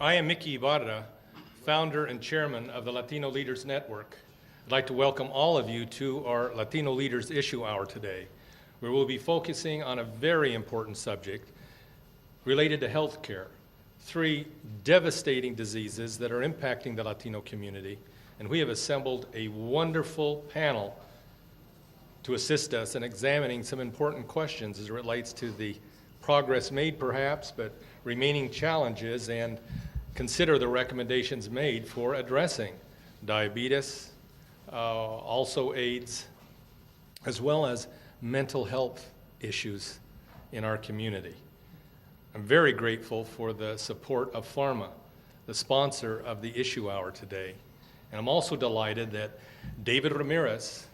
I am Mickey Ibarra, founder and chairman of the Latino Leaders Network. I'd like to welcome all of you to our Latino Leaders Issue Hour today, where we'll be focusing on a very important subject related to healthcare. 3 devastating diseases that are impacting the Latino community, and we have assembled a wonderful panel to assist us in examining some important questions as it relates to the progress made perhaps, but remaining challenges, and consider the recommendations made for addressing diabetes, also AIDS, as well as mental health issues in our community. I'm very grateful for the support of PhRMA, the sponsor of the Issue Hour today. And I'm also delighted that David Ramirez,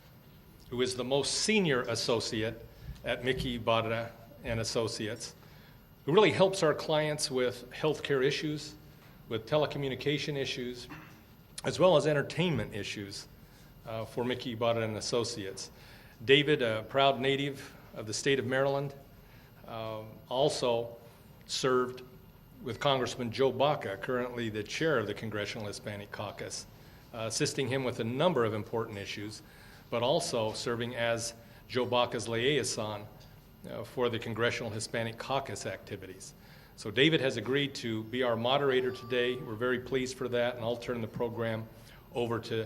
who is the most senior associate at Mickey Ibarra Associates, who really helps our clients with healthcare issues, with telecommunication issues, as well as entertainment issues for Mickey Ibarra Associates. David, a proud native of the state of Maryland, also served with Congressman Joe Baca, currently the chair of the Congressional Hispanic Caucus, assisting him with a number of important issues, but also serving as Joe Baca's liaison for the Congressional Hispanic Caucus activities. So David has agreed to be our moderator today. We're very pleased for that, and I'll turn the program over to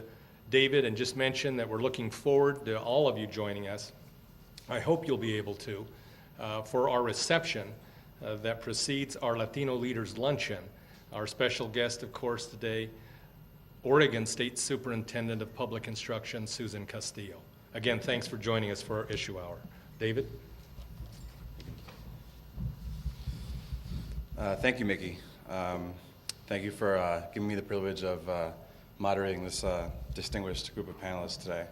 David and just mention that we're looking forward to all of you joining us. I hope you'll be able to for our reception that precedes our Latino Leaders Luncheon. Our special guest, of course, today, Oregon State Superintendent of Public Instruction, Susan Castillo. Again, thanks for joining us for our Issue Hour. David? Thank you, Mickey. Thank you for giving me the privilege of moderating this distinguished group of panelists today.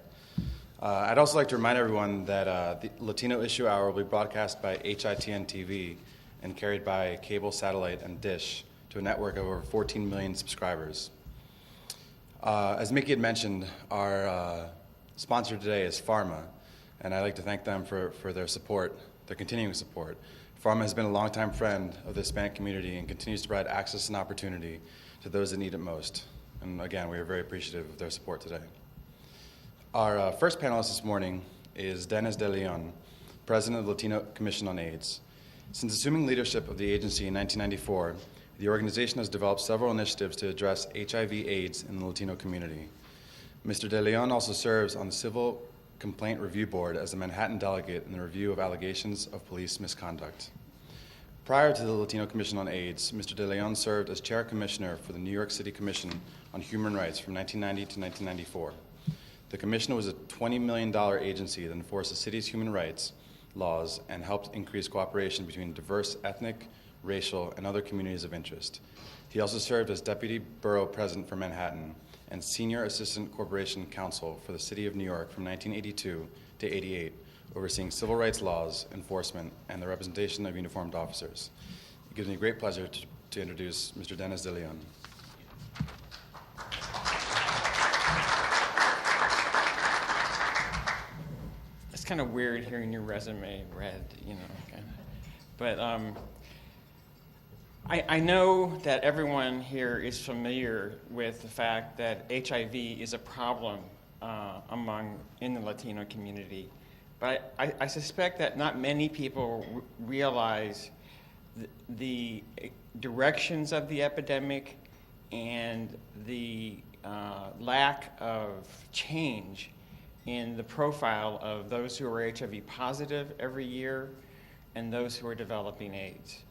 I'd also like to remind everyone that the Latino Issue Hour will be broadcast by HITN TV and carried by cable, satellite, and dish to a network of over 14 million subscribers. As Mickey had mentioned, our sponsor today is PhRMA, and I'd like to thank them for their support, their continuing support. PhRMA has been a longtime friend of the Hispanic community and continues to provide access and opportunity to those that need it most. And again, we are very appreciative of their support today. Our first panelist this morning is Dennis De Leon, President of the Latino Commission on AIDS. Since assuming leadership of the agency in 1994, the organization has developed several initiatives to address HIV/AIDS in the Latino community. Mr. De Leon also serves on the Civil Complaint Review Board as a Manhattan delegate in the review of allegations of police misconduct. Prior to the Latino Commission on AIDS, Mr. De Leon served as chair commissioner for the New York City Commission on Human Rights from 1990 to 1994. The commission was a $20 million agency that enforced the city's human rights laws and helped increase cooperation between diverse ethnic, racial, and other communities of interest. He also served as deputy borough president for Manhattan and senior assistant corporation counsel for the city of New York from 1982 to 88, overseeing civil rights laws, enforcement, and the representation of uniformed officers. It gives me great pleasure to introduce Mr. Dennis De Leon. It's kind of weird hearing your resume read, you know, kind of. But I know that everyone here is familiar with the fact that HIV is a problem in the Latino community. But I suspect that not many people realize the directions of the epidemic and the lack of change in the profile of those who are HIV positive every year and those who are developing AIDS.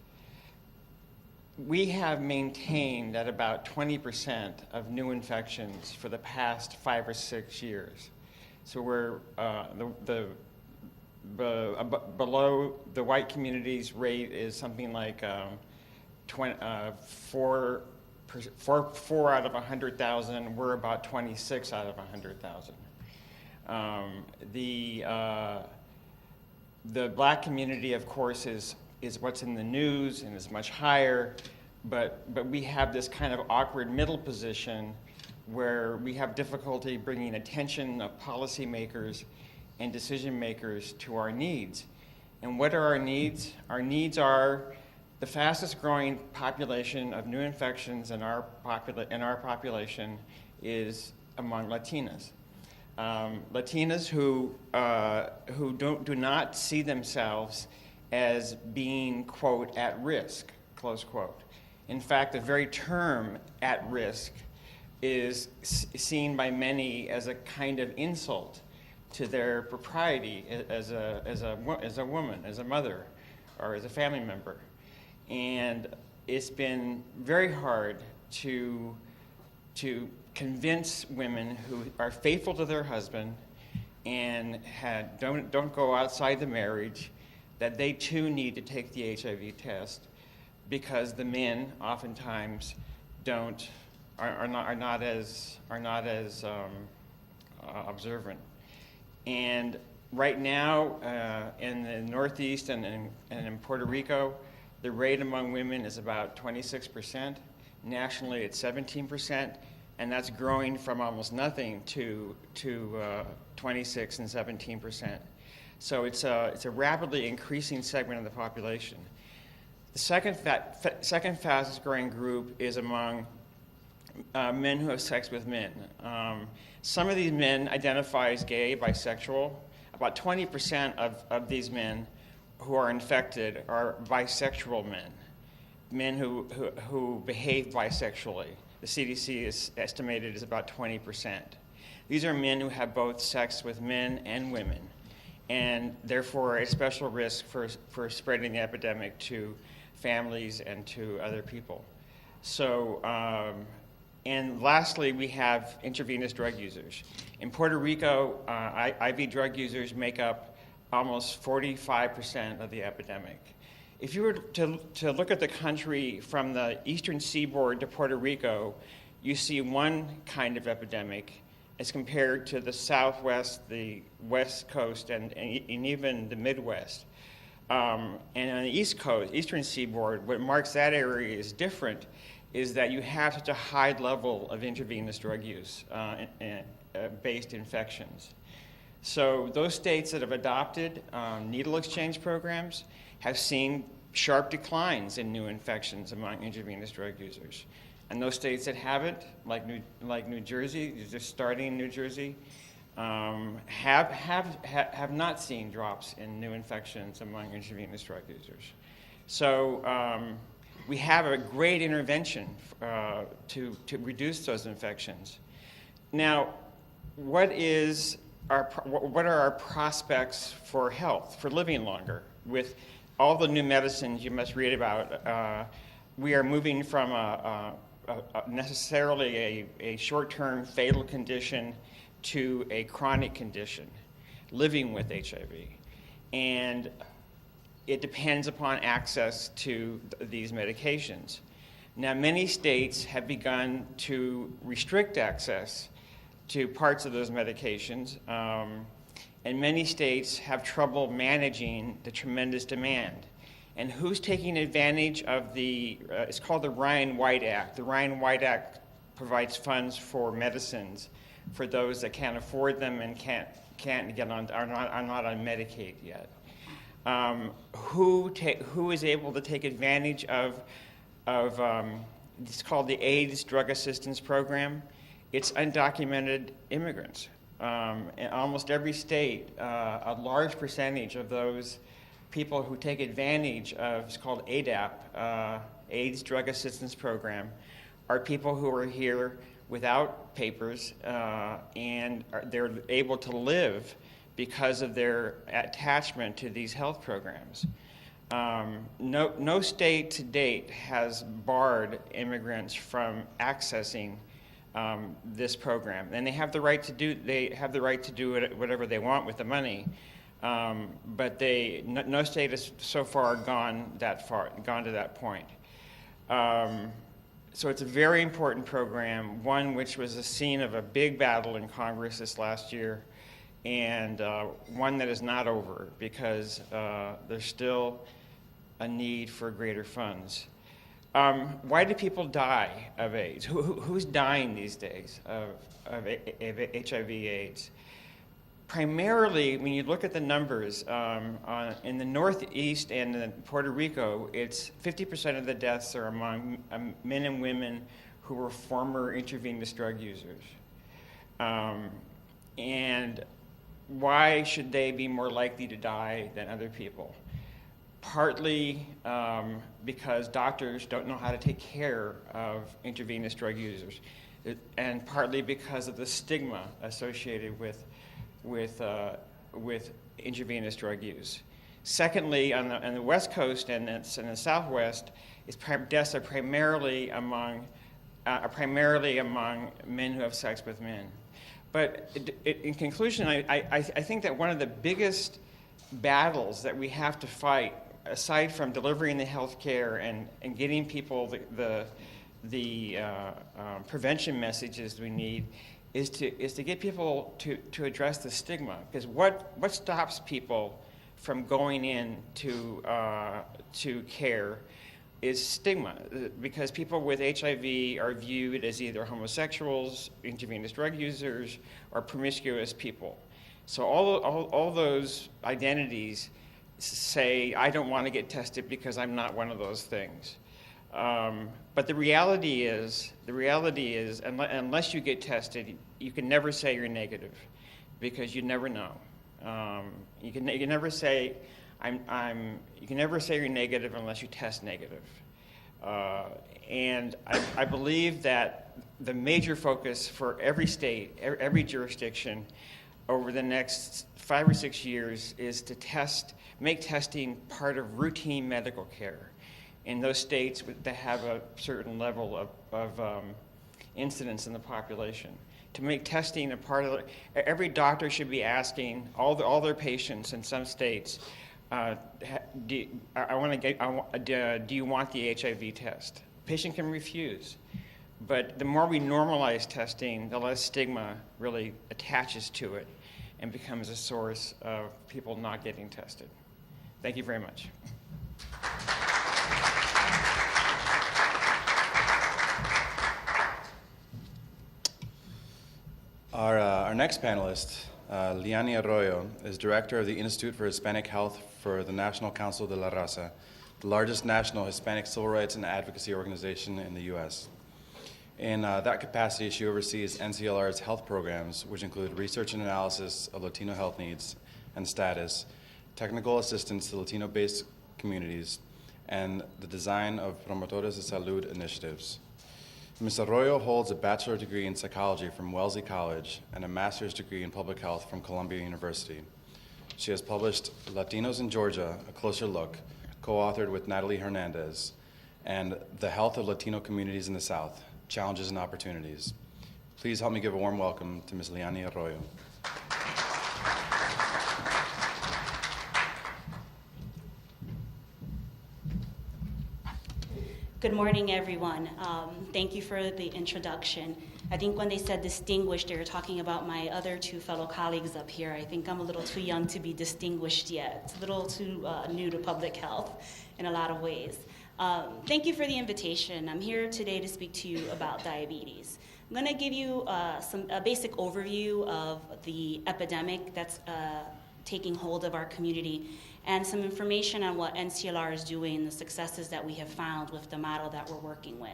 We have maintained at about 20% of new infections for the past 5 or 6 years. So we're below the white community's rate is something like 4 out of 100,000. We're about 26 out of 100,000. The black community, of course, is what's in the news and is much higher, but we have this kind of awkward middle position where we have difficulty bringing attention of policymakers and decision makers to our needs. And what are our needs? Our needs are the fastest growing population of new infections in our population is among Latinas. Latinas who do not see themselves as being, quote, at risk, close quote. In fact, the very term at risk is seen by many as a kind of insult to their propriety as a woman, as a mother, or as a family member. And it's been very hard to convince women who are faithful to their husband and don't go outside the marriage that they too need to take the HIV test, because the men oftentimes are not as observant. And right now in the Northeast and in Puerto Rico, the rate among women is about 26%. Nationally, it's 17%, and that's growing from almost nothing to 26 and 17%. So it's a rapidly increasing segment of the population. The second fastest growing group is among men who have sex with men. Some of these men identify as gay, bisexual. About 20% of these men who are infected are bisexual men who behave bisexually. The CDC is estimated as about 20%. These are men who have both sex with men and women, and therefore a special risk for spreading the epidemic to families and to other people. So, and lastly, we have intravenous drug users. In Puerto Rico, IV drug users make up almost 45% of the epidemic. If you were to look at the country from the eastern seaboard to Puerto Rico, you see one kind of epidemic as compared to the Southwest, the West Coast, and even the Midwest. And on the East Coast, eastern seaboard, what marks that area is different is that you have such a high level of intravenous drug use based infections. So those states that have adopted needle exchange programs have seen sharp declines in new infections among intravenous drug users. And those states that haven't, like New Jersey, just starting in New Jersey, have not seen drops in new infections among intravenous drug users. So we have a great intervention to reduce those infections. Now, what are our prospects for health, for living longer? With all the new medicines you must read about, we are moving from necessarily a short-term fatal condition to a chronic condition, living with HIV. And it depends upon access to these medications. Now, many states have begun to restrict access to parts of those medications, and many states have trouble managing the tremendous demand. And who's taking advantage of it's called the Ryan-White Act. The Ryan-White Act provides funds for medicines for those that can't afford them and can't get on, are not on Medicaid yet. Who is able to take advantage of it's called the AIDS Drug Assistance Program. It's undocumented immigrants. In almost every state, a large percentage of those people who take advantage of, it's called ADAP, AIDS Drug Assistance Program, are people who are here without papers, and they're able to live because of their attachment to these health programs. No state to date has barred immigrants from accessing this program, and they have the right to do. They have the right to do whatever they want with the money, but no state has so far gone to that point. So it's a very important program, one which was the scene of a big battle in Congress this last year, and one that is not over because there's still a need for greater funds. Why do people die of AIDS? Who's dying these days of HIV/AIDS? primarily, when you look at the numbers, in the Northeast and in Puerto Rico, it's 50% of the deaths are among men and women who were former intravenous drug users. And why should they be more likely to die than other people? Partly because doctors don't know how to take care of intravenous drug users, and partly because of the stigma associated with intravenous drug use. Secondly, on the West Coast and in the Southwest, deaths are primarily among men who have sex with men. But in conclusion, I think that one of the biggest battles that we have to fight, aside from delivering the health care and getting people the prevention messages we need, is to get people to address the stigma. Because what stops people from going in to care is stigma. Because people with HIV are viewed as either homosexuals, intravenous drug users, or promiscuous people. So all those identities say, I don't want to get tested because I'm not one of those things. But the reality is, unless you get tested, you can never say you're negative, because you never know. You can never say you can never say you're negative unless you test negative. And I believe that the major focus for every state, every jurisdiction, over the next 5 or 6 years is to make testing part of routine medical care in those states that have a certain level of incidence in the population. To make testing a part of every doctor should be asking all their patients in some states, do you want the HIV test? Patient can refuse. But the more we normalize testing, the less stigma really attaches to it and becomes a source of people not getting tested. Thank you very much. Our next panelist, Liani Arroyo, is director of the Institute for Hispanic Health for the National Council de la Raza, the largest national Hispanic civil rights and advocacy organization in the U.S. In that capacity, she oversees NCLR's health programs, which include research and analysis of Latino health needs and status, technical assistance to Latino-based communities, and the design of Promotores de Salud initiatives. Ms. Arroyo holds a bachelor's degree in psychology from Wellesley College and a master's degree in public health from Columbia University. She has published Latinos in Georgia, A Closer Look, co-authored with Natalie Hernandez, and The Health of Latino Communities in the South, Challenges and Opportunities. Please help me give a warm welcome to Ms. Liani Arroyo. Good morning, everyone. Thank you for the introduction. I think when they said distinguished, they were talking about my other two fellow colleagues up here. I think I'm a little too young to be distinguished yet. It's a little too new to public health in a lot of ways. Thank you for the invitation. I'm here today to speak to you about diabetes. I'm going to give you a basic overview of the epidemic that's taking hold of our community, and some information on what NCLR is doing, the successes that we have found with the model that we're working with.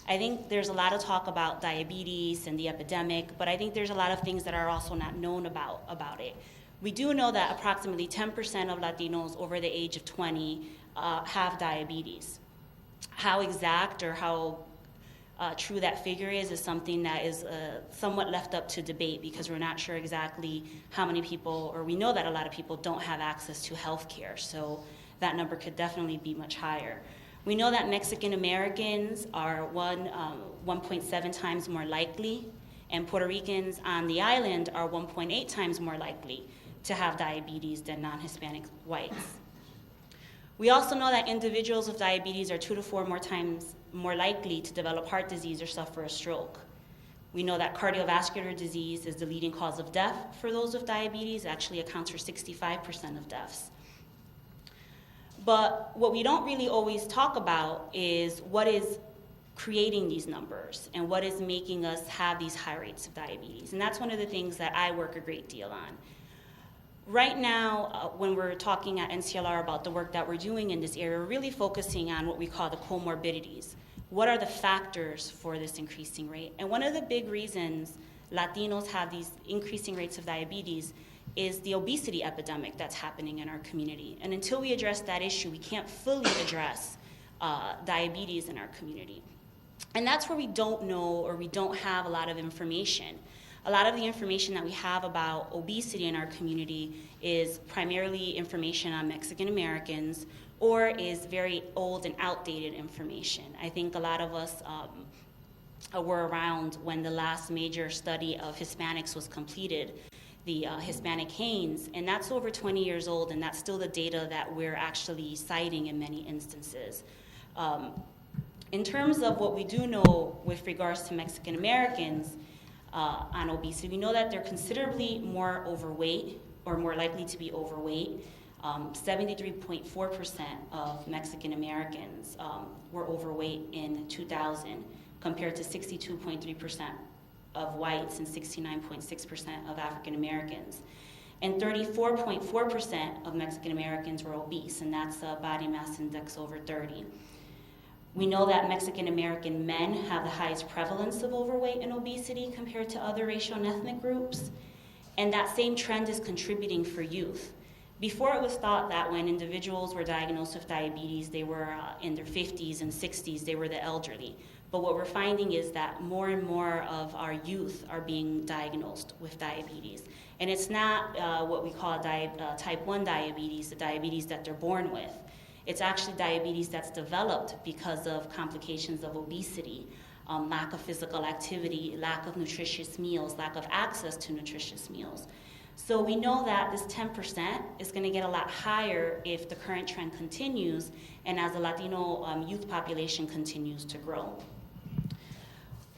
I think there's a lot of talk about diabetes and the epidemic, but I think there's a lot of things that are also not known about it. We do know that approximately 10% of Latinos over the age of 20 have diabetes. How exact or how true that figure is something that is somewhat left up to debate, because we're not sure exactly how many people, or we know that a lot of people don't have access to health care, so that number could definitely be much higher. We know that Mexican Americans are 1.7 times more likely, and Puerto Ricans on the island are 1.8 times more likely to have diabetes than non-Hispanic whites. We also know that individuals with diabetes are 2 to 4 more times more likely to develop heart disease or suffer a stroke. We know that cardiovascular disease is the leading cause of death for those with diabetes. It actually accounts for 65% of deaths. But what we don't really always talk about is what is creating these numbers and what is making us have these high rates of diabetes. And that's one of the things that I work a great deal on. Right now, when we're talking at NCLR about the work that we're doing in this area, we're really focusing on what we call the comorbidities. What are the factors for this increasing rate? And one of the big reasons Latinos have these increasing rates of diabetes is the obesity epidemic that's happening in our community. And until we address that issue, we can't fully address diabetes in our community. And that's where we don't know or we don't have a lot of information. A lot of the information that we have about obesity in our community is primarily information on Mexican Americans or is very old and outdated information. I think a lot of us were around when the last major study of Hispanics was completed, the Hispanic Hanes, and that's over 20 years old, and that's still the data that we're actually citing in many instances. In terms of what we do know with regards to Mexican Americans on obesity, we know that they're considerably more overweight or more likely to be overweight. 73.4% of Mexican Americans were overweight in 2000 compared to 62.3% of whites and 69.6% of African Americans. And 34.4% of Mexican Americans were obese, and that's a body mass index over 30. We know that Mexican American men have the highest prevalence of overweight and obesity compared to other racial and ethnic groups, and that same trend is contributing for youth. Before, it was thought that when individuals were diagnosed with diabetes, they were in their 50s and 60s, they were the elderly. But what we're finding is that more and more of our youth are being diagnosed with diabetes. And it's not what we call type 1 diabetes, the diabetes that they're born with. It's actually diabetes that's developed because of complications of obesity, lack of physical activity, lack of nutritious meals, lack of access to nutritious meals. So we know that this 10% is going to get a lot higher if the current trend continues and as the Latino youth population continues to grow.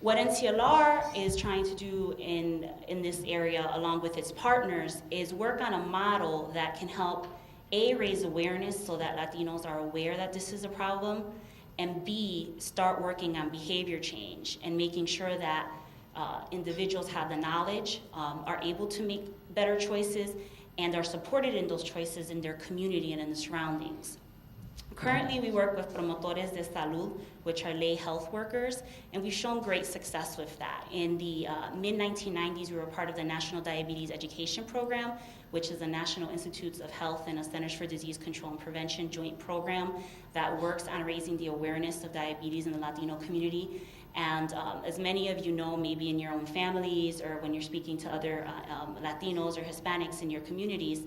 What NCLR is trying to do in this area, along with its partners, is work on a model that can help A, raise awareness so that Latinos are aware that this is a problem, and B, start working on behavior change and making sure that individuals have the knowledge, are able to make better choices, and are supported in those choices in their community and in the surroundings. Currently, we work with promotores de salud, which are lay health workers, and we've shown great success with that. In the mid-1990s, we were part of the National Diabetes Education Program, which is the National Institutes of Health and a Centers for Disease Control and Prevention joint program that works on raising the awareness of diabetes in the Latino community. And as many of you know, maybe in your own families or when you're speaking to other Latinos or Hispanics in your communities,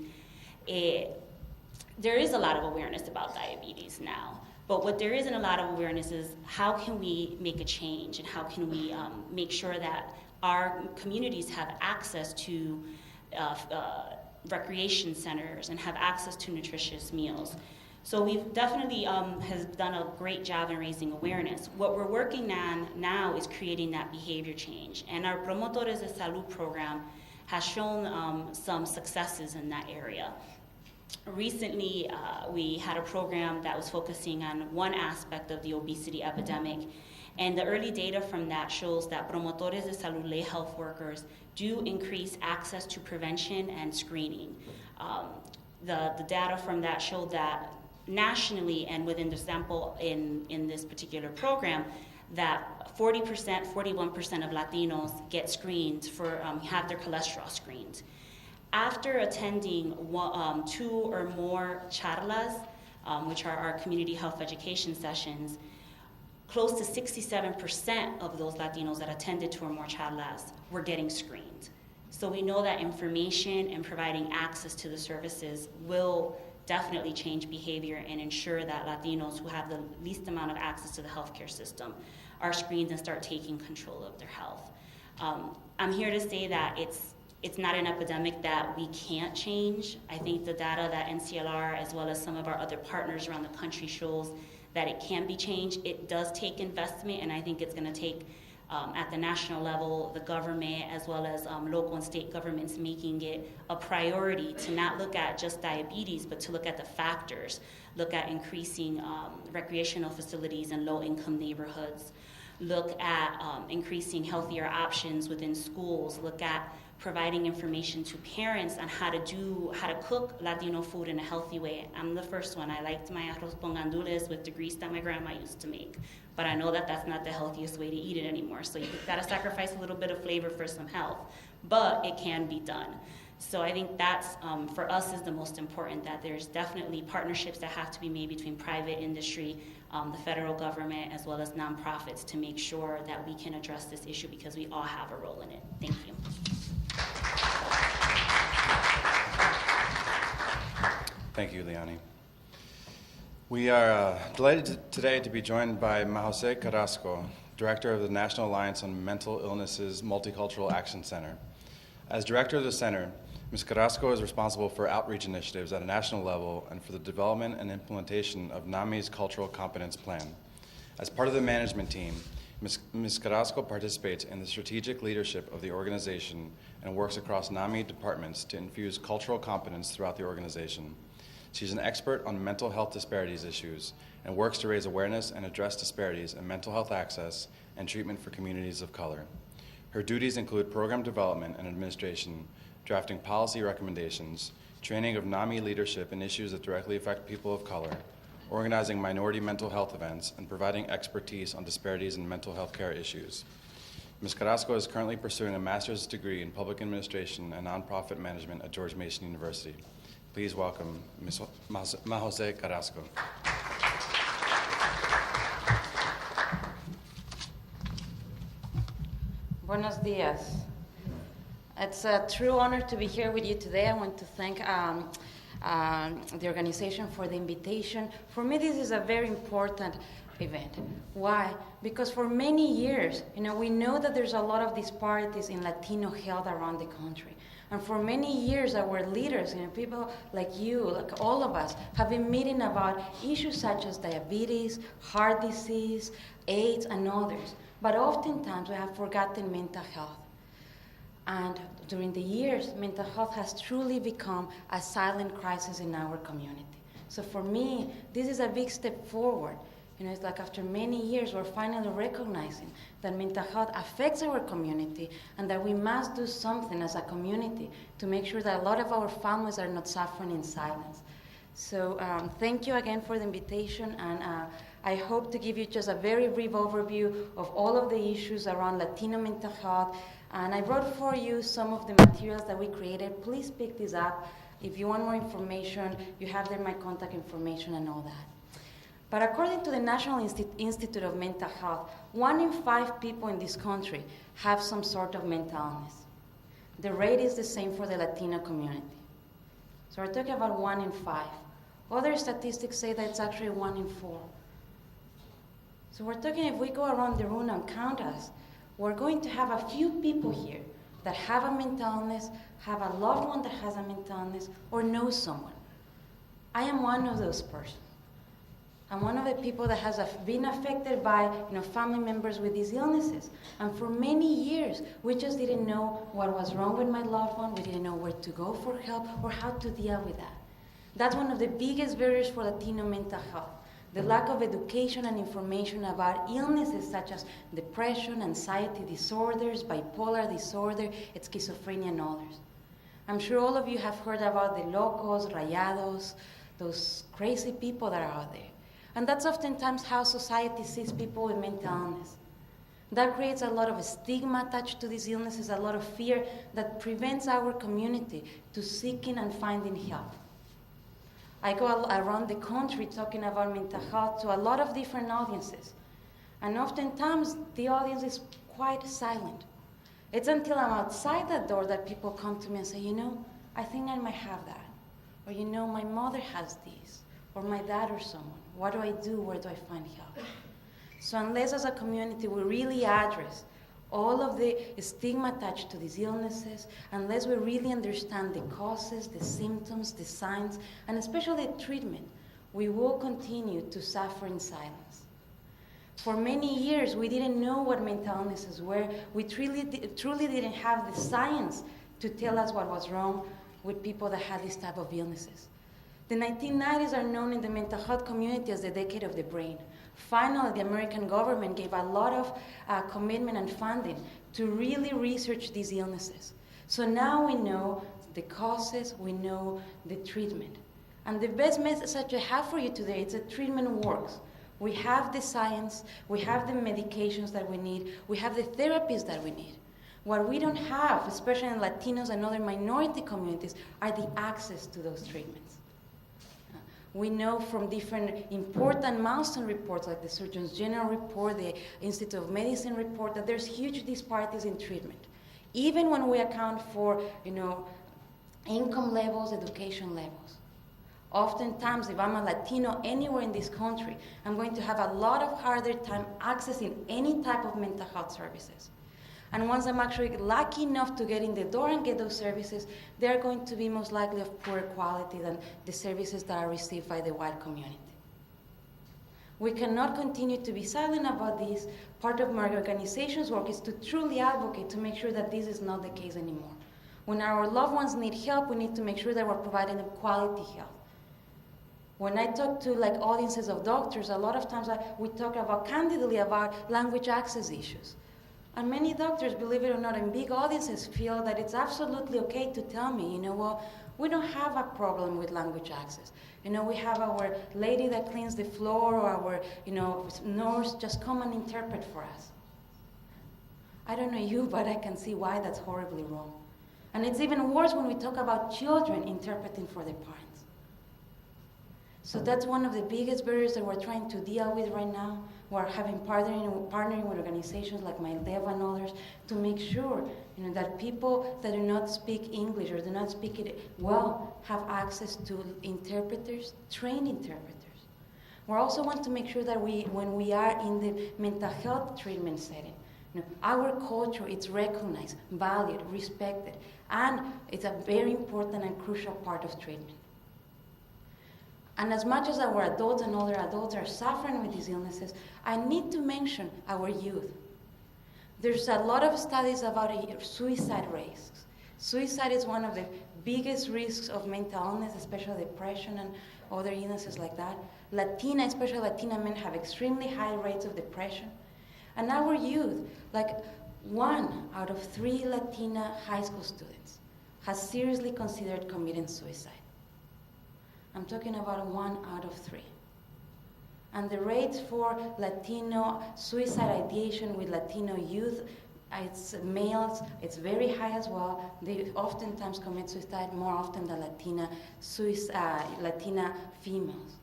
there is a lot of awareness about diabetes now. But what there isn't a lot of awareness is how can we make a change and how can we make sure that our communities have access to recreation centers and have access to nutritious meals. So we've definitely has done a great job in raising awareness. What we're working on now is creating that behavior change. And our Promotores de Salud program has shown some successes in that area. Recently, we had a program that was focusing on one aspect of the obesity epidemic, and the early data from that shows that promotores de salud, lay health workers, do increase access to prevention and screening. The data from that showed that nationally and within the sample in this particular program, that 40%, 41% of Latinos get screened for, have their cholesterol screened. After attending 2 or more charlas, which are our community health education sessions, close to 67% of those Latinos that attended 2 or more charlas were getting screened. So we know that information and providing access to the services will definitely change behavior and ensure that Latinos who have the least amount of access to the healthcare system are screened and start taking control of their health. I'm here to say that it's not an epidemic that we can't change. I think the data that NCLR, as well as some of our other partners around the country, shows that it can be changed. It does take investment, and I think it's going to take, at the national level, the government, as well as local and state governments, making it a priority to not look at just diabetes, but to look at the factors, look at increasing recreational facilities in low-income neighborhoods. look at increasing healthier options within schools, look at providing information to parents on how to cook Latino food in a healthy way. I'm the first one. I liked my arroz con gandules with the grease that my grandma used to make. But I know that that's not the healthiest way to eat it anymore. So you've got to sacrifice a little bit of flavor for some health. But it can be done. So I think that's, for us, is the most important, that there's definitely partnerships that have to be made between private industry, the federal government, as well as nonprofits to make sure that we can address this issue because we all have a role in it. Thank you. Thank you, Leonie. We are delighted today to be joined by Jose Carrasco, Director of the National Alliance on Mental Illnesses Multicultural Action Center. As Director of the Center, Ms. Carrasco is responsible for outreach initiatives at a national level and for the development and implementation of NAMI's Cultural Competence Plan. As part of the management team, Ms. Carrasco participates in the strategic leadership of the organization and works across NAMI departments to infuse cultural competence throughout the organization. She's an expert on mental health disparities issues and works to raise awareness and address disparities in mental health access and treatment for communities of color. Her duties include program development and administration, drafting policy recommendations, training of NAMI leadership in issues that directly affect people of color, organizing minority mental health events, and providing expertise on disparities in mental health care issues. Ms. Carrasco is currently pursuing a master's degree in public administration and nonprofit management at George Mason University. Please welcome Ms. Jose Carrasco. Buenos dias. It's a true honor to be here with you today. I want to thank the organization for the invitation. For me, this is a very important event. Why? Because for many years, we know that there's a lot of disparities in Latino health around the country. And for many years, our leaders, people like you, like all of us, have been meeting about issues such as diabetes, heart disease, AIDS, and others. But oftentimes, we have forgotten mental health. And during the years, mental health has truly become a silent crisis in our community. So for me, this is a big step forward. It's like after many years, we're finally recognizing that mental health affects our community and that we must do something as a community to make sure that a lot of our families are not suffering in silence. So thank you again for the invitation, and I hope to give you just a very brief overview of all of the issues around Latino mental health. And I brought for you some of the materials that we created. Please pick this up. If you want more information, you have there my contact information and all that. But according to the National Institute of Mental Health, 1 in 5 people in this country have some sort of mental illness. The rate is the same for the Latino community. So we're talking about 1 in 5. Other statistics say that it's actually 1 in 4. So we're talking, if we go around the room and count us, we're going to have a few people here that have a mental illness, have a loved one that has a mental illness, or know someone. I am one of those persons. I'm one of the people that has been affected by family members with these illnesses. And for many years, we just didn't know what was wrong with my loved one. We didn't know where to go for help or how to deal with that. That's one of the biggest barriers for Latino mental health. The lack of education and information about illnesses such as depression, anxiety disorders, bipolar disorder, schizophrenia, and others. I'm sure all of you have heard about the locos, rayados, those crazy people that are out there. And that's oftentimes how society sees people with mental illness. That creates a lot of stigma attached to these illnesses, a lot of fear that prevents our community to seeking and finding help. I go around the country talking about mental health to a lot of different audiences. And oftentimes, the audience is quite silent. It's until I'm outside that door that people come to me and say, I think I might have that. Or, my mother has this. Or my dad or someone. What do I do? Where do I find help? So unless as a community we really address all of the stigma attached to these illnesses, unless we really understand the causes, the symptoms, the signs, and especially the treatment, we will continue to suffer in silence. For many years, we didn't know what mental illnesses were. We truly didn't have the science to tell us what was wrong with people that had this type of illnesses. The 1990s are known in the mental health community as the decade of the brain. Finally, the American government gave a lot of commitment and funding to really research these illnesses. So now we know the causes, we know the treatment. And the best message I have for you today is that treatment works. We have the science, we have the medications that we need, we have the therapies that we need. What we don't have, especially in Latinos and other minority communities, are the access to those treatments. We know from different important milestone reports like the Surgeon General report, the Institute of Medicine report, that there's huge disparities in treatment. Even when we account for, income levels, education levels. Oftentimes, if I'm a Latino anywhere in this country, I'm going to have a lot of harder time accessing any type of mental health services. And once I'm actually lucky enough to get in the door and get those services, they're going to be most likely of poorer quality than the services that are received by the white community. We cannot continue to be silent about this. Part of my organization's work is to truly advocate to make sure that this is not the case anymore. When our loved ones need help, we need to make sure that we're providing them quality help. When I talk to audiences of doctors, a lot of times we talk candidly about language access issues. And many doctors, believe it or not, in big audiences feel that it's absolutely okay to tell me, we don't have a problem with language access. We have our lady that cleans the floor or our, nurse just come and interpret for us. I don't know you, but I can see why that's horribly wrong. And it's even worse when we talk about children interpreting for their parents. So that's one of the biggest barriers that we're trying to deal with right now. We're partnering with organizations like MyLeva and others to make sure that people that do not speak English or do not speak it well have access to interpreters, trained interpreters. We also want to make sure that when we are in the mental health treatment setting, our culture is recognized, valued, respected, and it's a very important and crucial part of treatment. And as much as our adults and older adults are suffering with these illnesses, I need to mention our youth. There's a lot of studies about suicide risks. Suicide is one of the biggest risks of mental illness, especially depression and other illnesses like that. Especially Latina men, have extremely high rates of depression. And our youth, 1 out of 3 Latina high school students has seriously considered committing suicide. I'm talking about 1 out of 3. And the rates for Latino suicide ideation with Latino youth, it's males, it's very high as well. They oftentimes commit suicide more often than Latina females.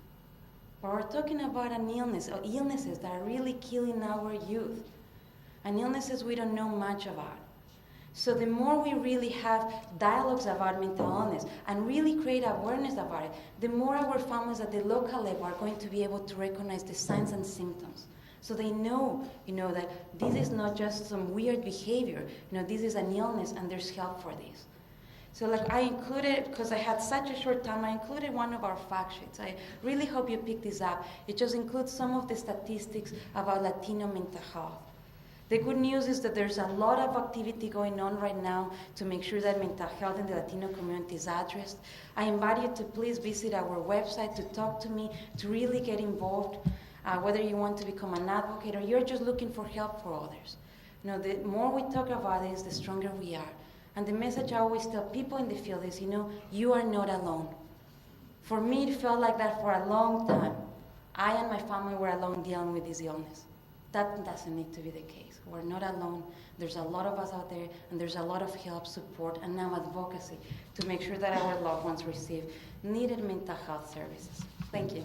But we're talking about an illness, or illnesses that are really killing our youth, and illnesses we don't know much about. So the more we really have dialogues about mental illness and really create awareness about it, the more our families at the local level are going to be able to recognize the signs and symptoms. So they know, that this is not just some weird behavior. This is an illness and there's help for this. So I included, because I had such a short time, I included one of our fact sheets. I really hope you pick this up. It just includes some of the statistics about Latino mental health. The good news is that there's a lot of activity going on right now to make sure that mental health in the Latino community is addressed. I invite you to please visit our website to talk to me, to really get involved, whether you want to become an advocate or you're just looking for help for others. The more we talk about this, the stronger we are. And the message I always tell people in the field is, you are not alone. For me, it felt like that for a long time. I and my family were alone dealing with this illness. That doesn't need to be the case. We're not alone. There's a lot of us out there, and there's a lot of help, support, and now advocacy to make sure that our loved ones receive needed mental health services. Thank you.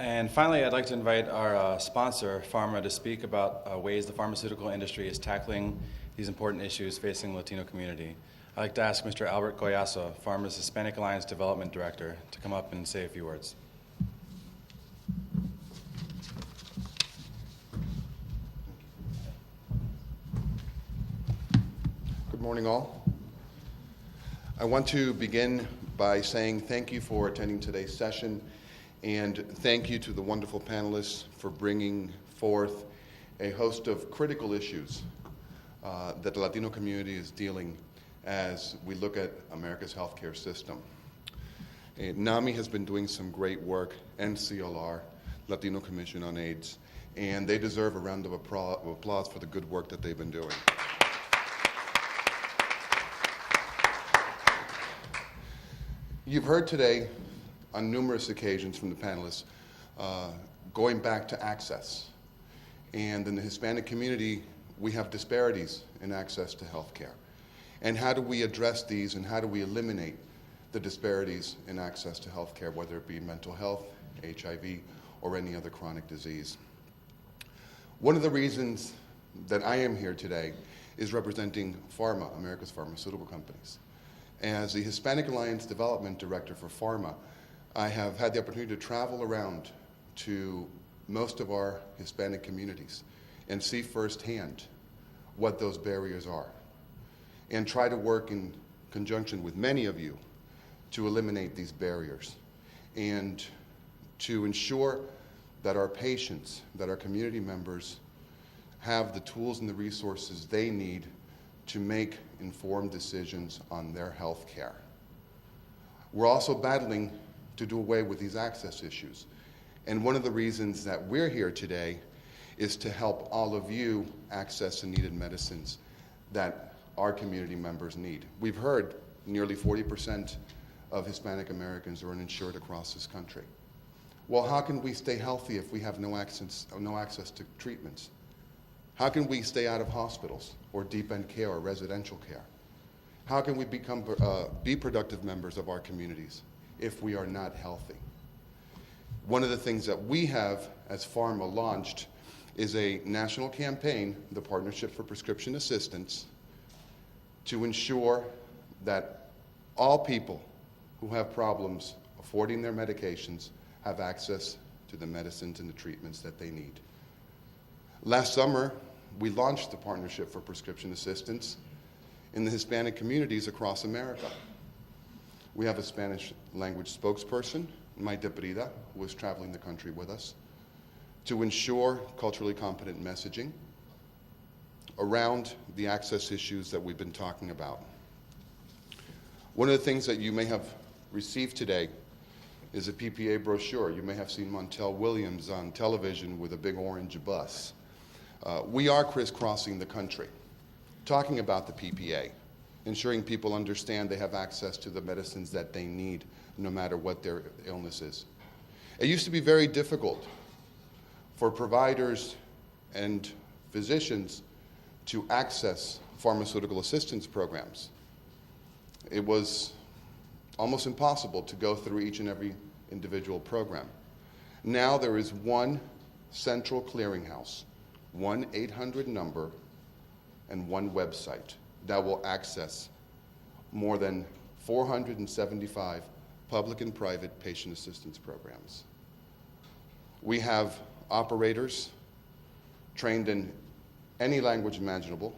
And finally, I'd like to invite our sponsor, Pharma, to speak about ways the pharmaceutical industry is tackling these important issues facing the Latino community. I'd like to ask Mr. Albert Collazo, Pharma's Hispanic Alliance Development Director, to come up and say a few words. Good morning, all. I want to begin by saying thank you for attending today's session, and thank you to the wonderful panelists for bringing forth a host of critical issues that the Latino community is dealing as we look at America's healthcare system. NAMI has been doing some great work, and CLR, Latino Commission on AIDS, and they deserve a round of applause for the good work that they've been doing. You've heard today on numerous occasions from the panelists going back to access. And in the Hispanic community, we have disparities in access to health care. And how do we address these, and how do we eliminate the disparities in access to health care, whether it be mental health, HIV, or any other chronic disease? One of the reasons that I am here today is representing Pharma, America's pharmaceutical companies. As the Hispanic Alliance Development Director for Pharma, I have had the opportunity to travel around to most of our Hispanic communities and see firsthand what those barriers are, and try to work in conjunction with many of you to eliminate these barriers and to ensure that our patients, that our community members have the tools and the resources they need to make informed decisions on their health care. We're also battling to do away with these access issues. And one of the reasons that we're here today is to help all of you access the needed medicines that our community members need. We've heard nearly 40% of Hispanic Americans are uninsured across this country. Well, how can we stay healthy if we have no access to treatments? How can we stay out of hospitals or deep-end care or residential care? How can we be productive members of our communities if we are not healthy? One of the things that we have as Pharma launched is a national campaign, the Partnership for Prescription Assistance, to ensure that all people who have problems affording their medications have access to the medicines and the treatments that they need. Last summer, we launched the Partnership for Prescription Assistance in the Hispanic communities across America. We have a Spanish language spokesperson, Maite Brida, who is traveling the country with us, to ensure culturally competent messaging around the access issues that we've been talking about. One of the things that you may have received today is a PPA brochure. You may have seen Montel Williams on television with a big orange bus. We are crisscrossing the country, talking about the PPA, ensuring people understand they have access to the medicines that they need, no matter what their illness is. It used to be very difficult for providers and physicians to access pharmaceutical assistance programs. It was almost impossible to go through each and every individual program. Now there is one central clearinghouse, 1-800 number, and one website that will access more than 475 public and private patient assistance programs. We have operators trained in any language imaginable,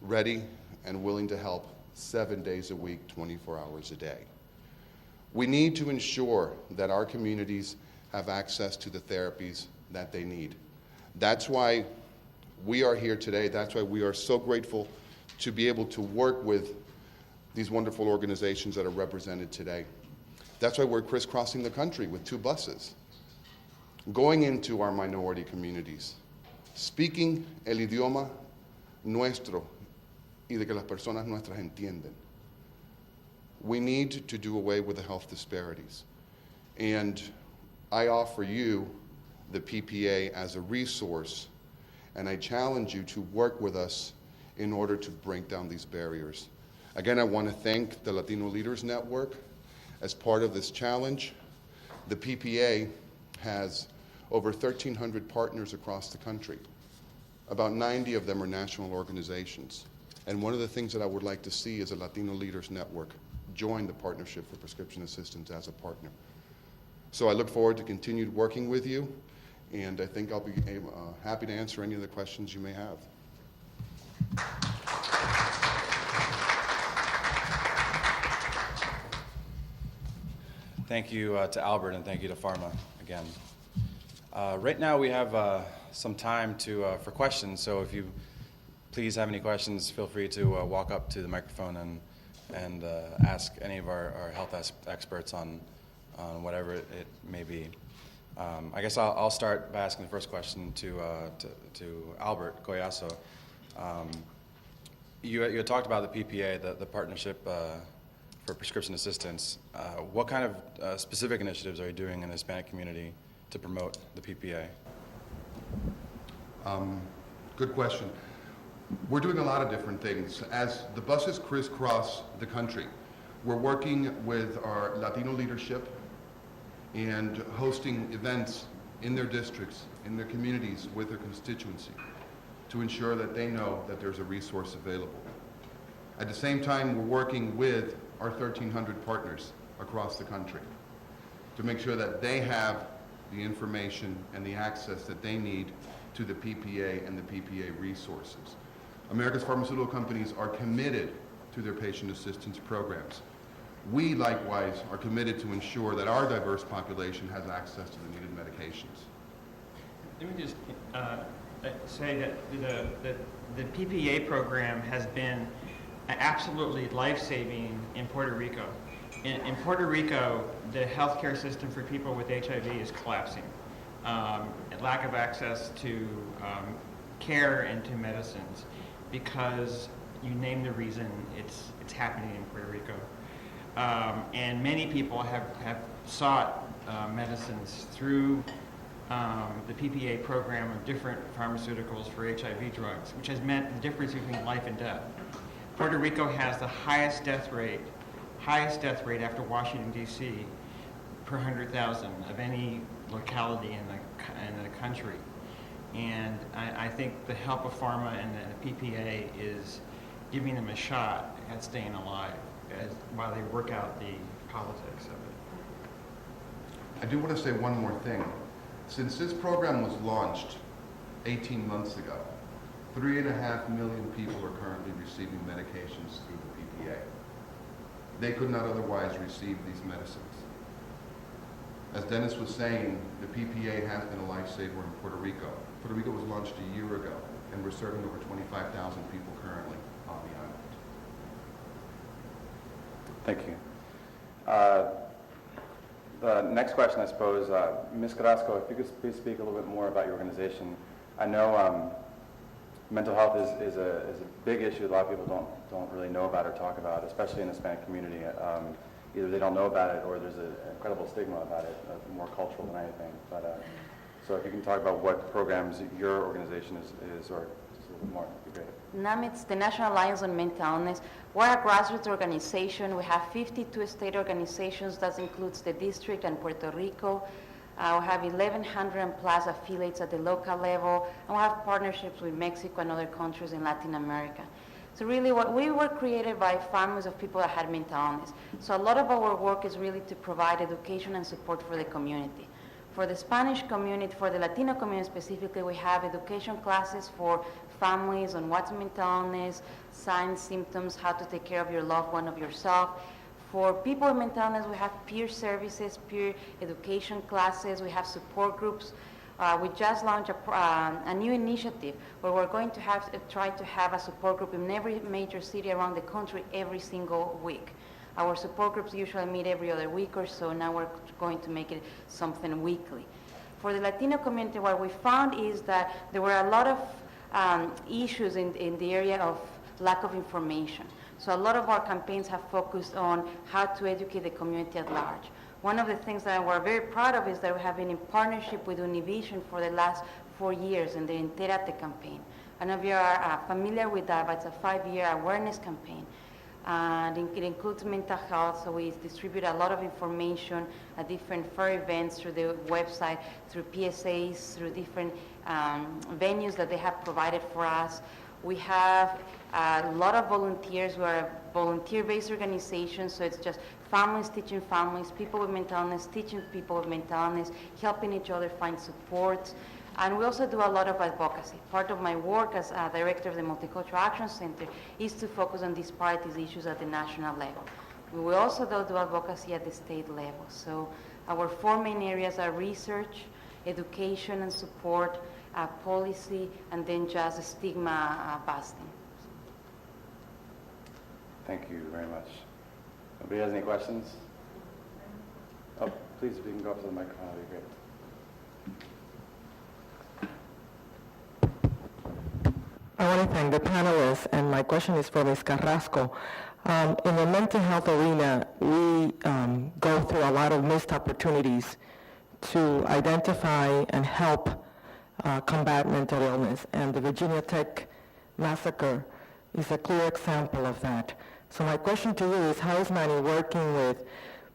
ready and willing to help 7 days a week, 24 hours a day. We need to ensure that our communities have access to the therapies that they need. That's why we are here today. That's why we are so grateful to be able to work with these wonderful organizations that are represented today. That's why we're crisscrossing the country with 2 buses, going into our minority communities, speaking el idioma nuestro y de que las personas nuestras entienden. We need to do away with the health disparities. And I offer you the PPA as a resource, and I challenge you to work with us in order to break down these barriers. Again, I want to thank the Latino Leaders Network as part of this challenge. The PPA has over 1,300 partners across the country. About 90 of them are national organizations. And one of the things that I would like to see is a Latino Leaders Network join the Partnership for Prescription Assistance as a partner. So I look forward to continued working with you, and I think I'll be happy to answer any of the questions you may have. Thank you to Albert, and thank you to Pharma again. Right now we have some time for questions, so if you please have any questions, feel free to walk up to the microphone and ask any of our health experts on whatever it may be. I guess I'll start by asking the first question to Albert Collazo. You had talked about the PPA, the Partnership for Prescription Assistance. What kind of specific initiatives are you doing in the Hispanic community to promote the PPA? Good question. We're doing a lot of different things. As the buses crisscross the country, we're working with our Latino leadership and hosting events in their districts, in their communities, with their constituency to ensure that they know that there's a resource available. At the same time, we're working with our 1,300 partners across the country to make sure that they have the information and the access that they need to the PPA and the PPA resources. America's pharmaceutical companies are committed to their patient assistance programs. We, likewise, are committed to ensure that our diverse population has access to the needed medications. Let me just say that the PPA program has been absolutely life-saving in Puerto Rico. In Puerto Rico, the healthcare system for people with HIV is collapsing. Lack of access to care and to medicines, because you name the reason, it's happening in Puerto Rico. And many people have sought medicines through the PPA program of different pharmaceuticals for HIV drugs, which has meant the difference between life and death. Puerto Rico has the highest death rate after Washington, D.C. per 100,000 of any locality in the country. And I think the help of pharma and the PPA is giving them a shot at staying alive while they work out the politics of it. I do want to say one more thing. Since this program was launched 18 months ago, 3.5 million people are currently receiving medications through the PPA. They could not otherwise receive these medicines. As Dennis was saying, the PPA has been a lifesaver in Puerto Rico. Puerto Rico was launched a year ago, and we're serving over 25,000 people currently on the island. Thank you. The next question, I suppose, Ms. Carrasco, if you could please speak a little bit more about your organization. I know mental health is a big issue. A lot of people don't really know about or talk about, especially in the Hispanic community. Either they don't know about it or there's an incredible stigma about it, more cultural than anything. But so if you can talk about what programs your organization is or just a little bit more, that'd be great. NAMIT's the National Alliance on Mental Illness. We're a grassroots organization. We have 52 state organizations. That includes the district and Puerto Rico. We have 1,100 plus affiliates at the local level, and we have partnerships with Mexico and other countries in Latin America. So really, what we were created by families of people that had mental illness. So a lot of our work is really to provide education and support for the community. For the Spanish community, for the Latino community specifically, we have education classes for families on what's mental illness, signs, symptoms, how to take care of your loved one, of yourself. For people with mental illness, we have peer services, peer education classes, we have support groups. We just launched a new initiative where we're going to try to have a support group in every major city around the country every single week. Our support groups usually meet every other week or so. Now we're going to make it something weekly. For the Latino community, what we found is that there were a lot of issues in the area of lack of information. So a lot of our campaigns have focused on how to educate the community at large. One of the things that we're very proud of is that we have been in partnership with Univision for the last 4 years in the Entérate campaign. I don't know if you are familiar with that, but it's a 5-year awareness campaign. and it includes mental health, so we distribute a lot of information at different fair events through the website, through PSAs, through different venues that they have provided for us. We have a lot of volunteers. We are a volunteer-based organization, so it's just families teaching families, people with mental illness teaching people with mental illness, helping each other find support. And we also do a lot of advocacy. Part of my work as director of the Multicultural Action Center is to focus on disparities issues at the national level. We will also do advocacy at the state level. So our 4 main areas are research, education and support, policy, and then just stigma busting. Thank you very much. Nobody has any questions? Oh, please, if you can go up to the microphone, that'd be great. I want to thank the panelists, and my question is for Ms. Carrasco. In the mental health arena, we go through a lot of missed opportunities to identify and help combat mental illness, and the Virginia Tech massacre is a clear example of that. So my question to you is, how is Manny working with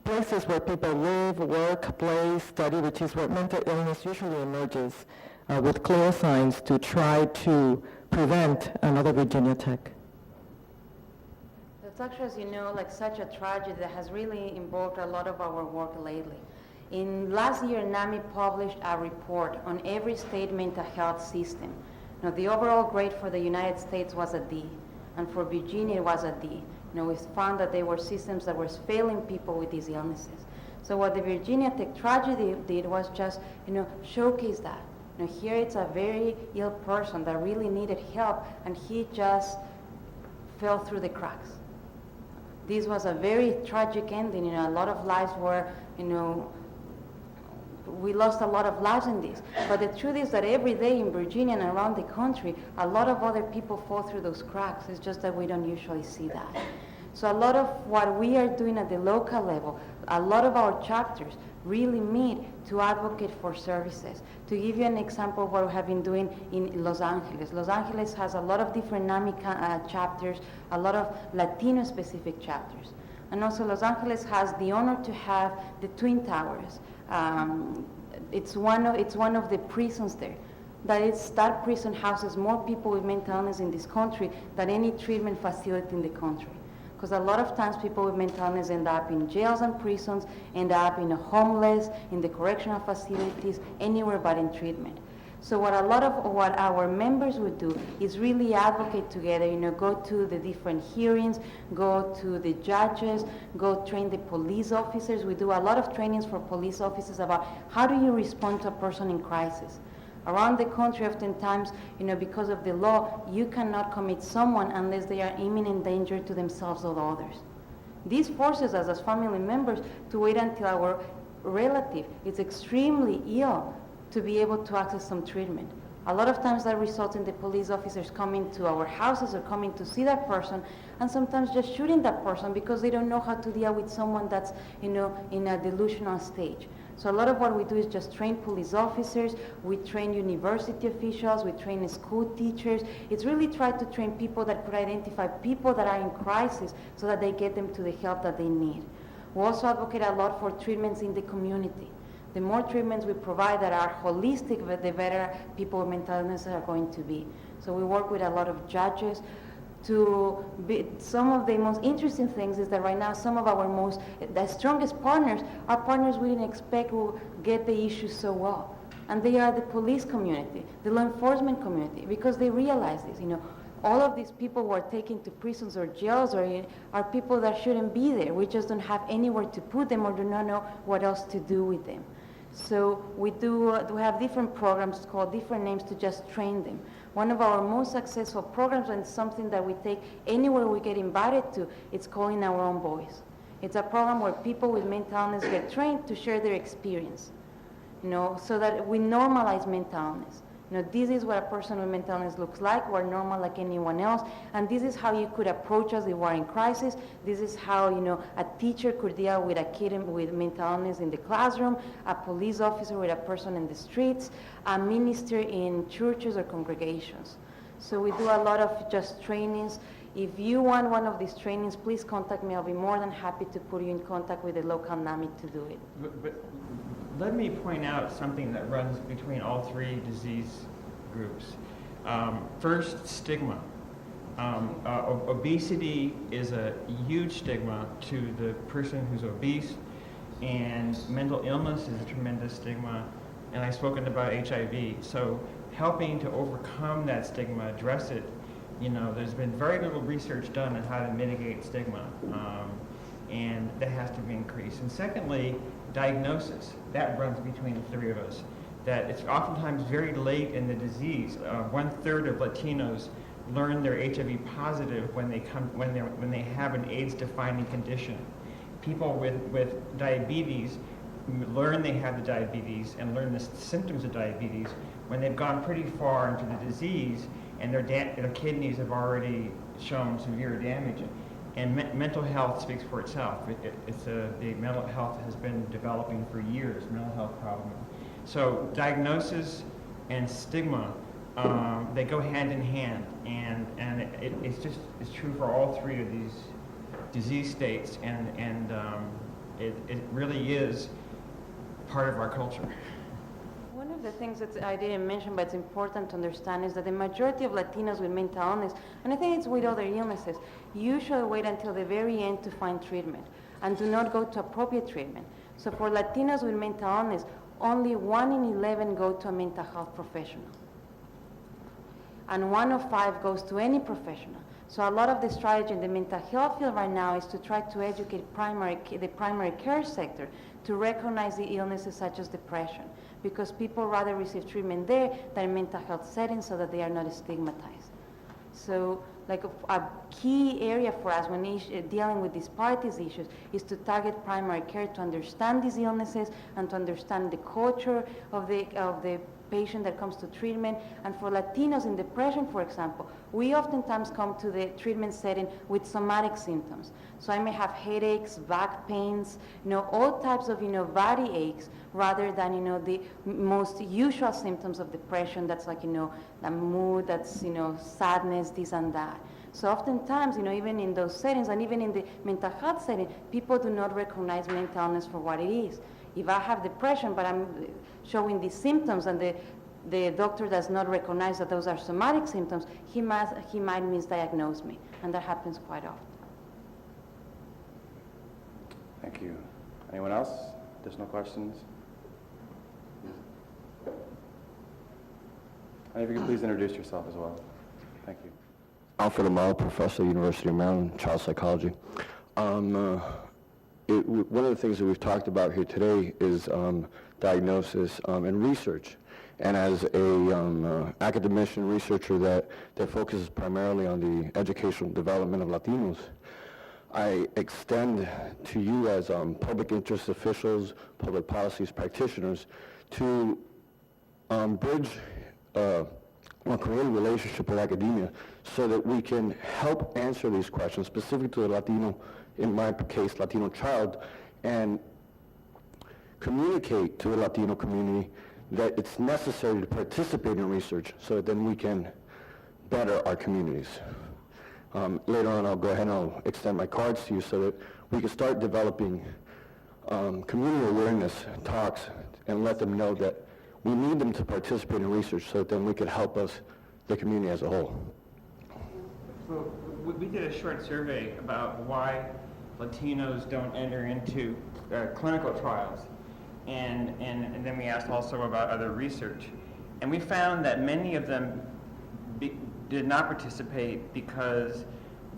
places where people live, work, play, study, which is where mental illness usually emerges, with clear signs to try to prevent another Virginia Tech? That's actually, as you know, like such a tragedy that has really involved a lot of our work lately. In last year, NAMI published a report on every state mental health system. Now, the overall grade for the United States was a D, and for Virginia it was a D. We found that there were systems that were failing people with these illnesses. So what the Virginia Tech tragedy did was just, showcase that. Here it's a very ill person that really needed help, and he just fell through the cracks. This was a very tragic ending. A lot of lives were, we lost a lot of lives in this. But the truth is that every day in Virginia and around the country, a lot of other people fall through those cracks. It's just that we don't usually see that. So a lot of what we are doing at the local level, a lot of our chapters really meet to advocate for services. To give you an example of what we have been doing in Los Angeles. Los Angeles has a lot of different NAMI chapters, a lot of Latino-specific chapters. And also Los Angeles has the honor to have the Twin Towers. It's one of the prisons there. That prison houses more people with mental illness in this country than any treatment facility in the country. Because a lot of times people with mental illness end up in jails and prisons, end up in a homeless, in the correctional facilities, anywhere but in treatment. So what our members would do is really advocate together, go to the different hearings, go to the judges, go train the police officers. We do a lot of trainings for police officers about how do you respond to a person in crisis. Around the country, oftentimes, because of the law, you cannot commit someone unless they are imminent danger to themselves or others. This forces us as family members to wait until our relative is extremely ill to be able to access some treatment. A lot of times that results in the police officers coming to our houses or coming to see that person, and sometimes just shooting that person because they don't know how to deal with someone that's in a delusional stage. So a lot of what we do is just train police officers, we train university officials, we train school teachers. It's really try to train people that could identify people that are in crisis so that they get them to the help that they need. We also advocate a lot for treatments in the community. The more treatments we provide that are holistic, the better people with mental illness are going to be. So we work with a lot of judges. Some of the most interesting things is that right now some of the strongest partners are partners we didn't expect will get the issue so well. And they are the police community, the law enforcement community, because they realize this, all of these people who are taken to prisons or jails are people that shouldn't be there. We just don't have anywhere to put them or do not know what else to do with them. So we have different programs called different names to just train them. One of our most successful programs, and something that we take anywhere we get invited to, it's called In Our Own Voice. It's a program where people with mental illness get trained to share their experience, so that we normalize mental illness. This is what a person with mental illness looks like. We're normal like anyone else, and this is how you could approach us if we're in crisis. This is how a teacher could deal with a kid with mental illness in the classroom, a police officer with a person in the streets, a minister in churches or congregations. So we do a lot of just trainings. If you want one of these trainings, please contact me. I'll be more than happy to put you in contact with a local NAMI to do it. But let me point out something that runs between all three disease groups. First, stigma. Obesity is a huge stigma to the person who's obese, and mental illness is a tremendous stigma, and I've spoken about HIV. So helping to overcome that stigma, address it, there's been very little research done on how to mitigate stigma, and that has to be increased. And secondly, diagnosis. That runs between the three of us. That it's oftentimes very late in the disease. 1/3 of Latinos learn they're HIV positive when they have an AIDS-defining condition. People with diabetes learn they have the diabetes and learn the symptoms of diabetes when they've gone pretty far into the disease and their kidneys have already shown severe damage. And mental health speaks for itself. The mental health has been developing for years, mental health problem. So diagnosis and stigma, they go hand in hand, and it's true for all three of these disease states, and it really is part of our culture. One of the things that I didn't mention, but it's important to understand, is that the majority of Latinos with mental illness, and I think it's with other illnesses, usually wait until the very end to find treatment and do not go to appropriate treatment. So for Latinos with mental illness, only 1 in 11 go to a mental health professional. And 1 of 5 goes to any professional. So a lot of the strategy in the mental health field right now is to try to educate the primary care sector to recognize the illnesses such as depression, because people rather receive treatment there than in mental health settings so that they are not stigmatized. So like a key area for us when dealing with disparities issues is to target primary care to understand these illnesses and to understand the culture of the patient that comes to treatment. And for Latinos in depression, for example, we oftentimes come to the treatment setting with somatic symptoms. So I may have headaches, back pains, all types of, body aches, rather than, the most usual symptoms of depression. That's like, the mood, that's, sadness, this and that. So oftentimes, even in those settings and even in the mental health setting, people do not recognize mental illness for what it is. If I have depression, but I'm showing these symptoms and the doctor does not recognize that those are somatic symptoms, he might misdiagnose me, and that happens quite often. Thank you. Anyone else? Additional questions? And if you could please introduce yourself as well. Thank you. Alfred Amaro, professor, University of Maryland, child psychology. One of the things that we've talked about here today is diagnosis and research. And as a academician researcher that focuses primarily on the educational development of Latinos, I extend to you as public interest officials, public policies practitioners, to bridge or create a relationship with academia so that we can help answer these questions specific to the Latino, in my case, Latino child, and communicate to the Latino community that it's necessary to participate in research so that then we can better our communities. Later on, I'll go ahead and I'll extend my cards to you so that we can start developing community awareness talks and let them know that we need them to participate in research so that then we can help us, the community as a whole. Well, we did a short survey about why Latinos don't enter into clinical trials, and then we asked also about other research. And we found that many of them did not participate because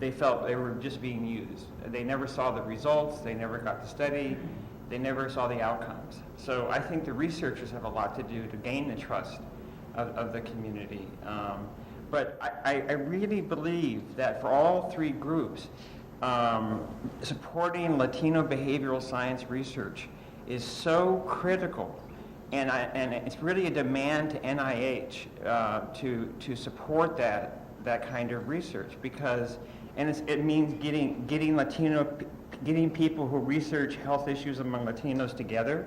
they felt they were just being used. They never saw the results, they never got to study, they never saw the outcomes. So I think the researchers have a lot to do to gain the trust of the community. But I really believe that for all three groups, supporting Latino behavioral science research is so critical, and it's really a demand to NIH to support that kind of research, because it means getting people who research health issues among Latinos together.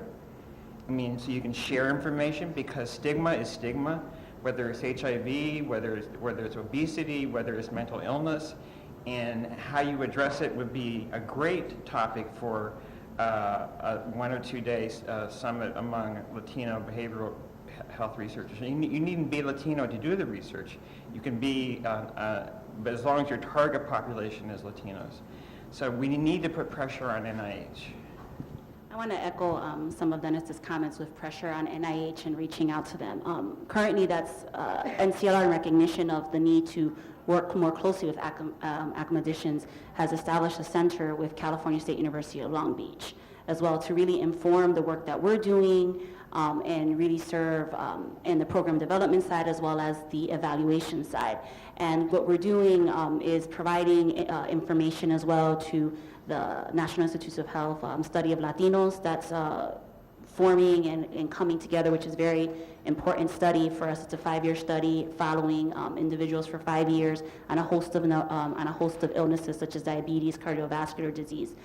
I mean, so you can share information, because stigma is stigma, whether it's HIV, whether it's obesity, whether it's mental illness. and how you address it would be a great topic for a 1 or 2 day summit among Latino behavioral health researchers. You needn't be Latino to do the research. You can be, but as long as your target population is Latinos. So we need to put pressure on NIH. I want to echo some of Dennis's comments with pressure on NIH and reaching out to them. Currently, that's NCLR in recognition of the need to work more closely with academicians has established a center with California State University of Long Beach as well to really inform the work that we're doing and really serve in the program development side as well as the evaluation side. And what we're doing is providing information as well to the National Institutes of Health study of Latinos that's forming and coming together, which is very important study for us. It's a 5-year study following individuals for 5 years on a host of illnesses such as diabetes, cardiovascular disease.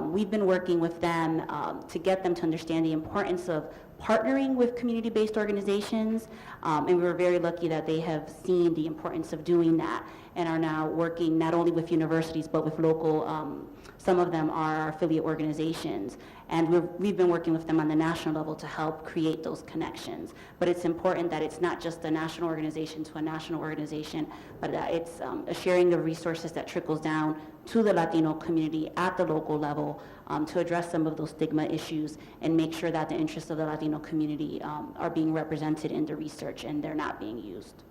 We've been working with them to get them to understand the importance of partnering with community-based organizations, and we were very lucky that they have seen the importance of doing that and are now working not only with universities but with local, some of them are our affiliate organizations, and we've been working with them on the national level to help create those connections. But it's important that it's not just a national organization to a national organization, but that it's a sharing of resources that trickles down to the Latino community at the local level to address some of those stigma issues and make sure that the interests of the Latino community are being represented in the research and they're not being used.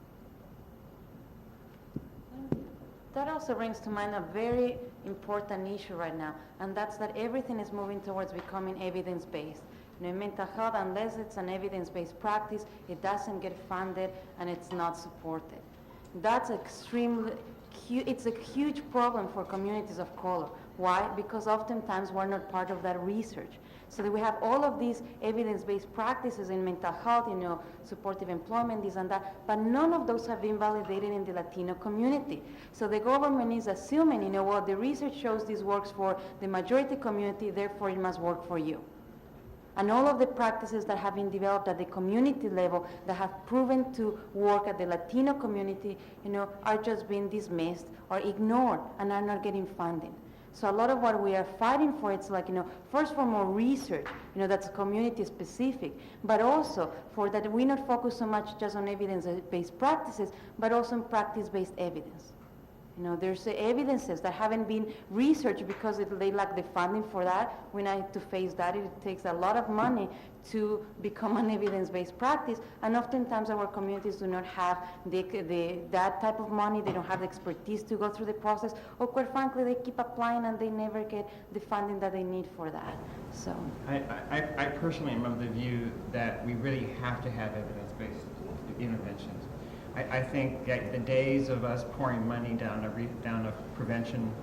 That also brings to mind a very important issue right now, and that's that everything is moving towards becoming evidence-based. You know, in mental health, unless it's an evidence-based practice, it doesn't get funded and it's not supported. That's extremely it's a huge problem for communities of color. Why? Because oftentimes we're not part of that research. So that we have all of these evidence-based practices in mental health, you know, supportive employment, this and that, but none of those have been validated in the Latino community. So the government is assuming, you know, well, the research shows this works for the majority community, therefore it must work for you. And all of the practices that have been developed at the community level that have proven to work at the Latino community, you know, are just being dismissed or ignored and are not getting funding. So a lot of what we are fighting for, it's like, you know, first for more research, you know, that's community specific, but also for that we not focus so much just on evidence-based practices, but also on practice-based evidence. You know, there's evidences that haven't been researched because they lack the funding for that. We need to face that. It takes a lot of money to become an evidence-based practice, and oftentimes our communities do not have that type of money. They don't have the expertise to go through the process, or quite frankly, they keep applying and they never get the funding that they need for that. So I personally am of the view that we really have to have evidence-based interventions. I think that the days of us pouring money down a prevention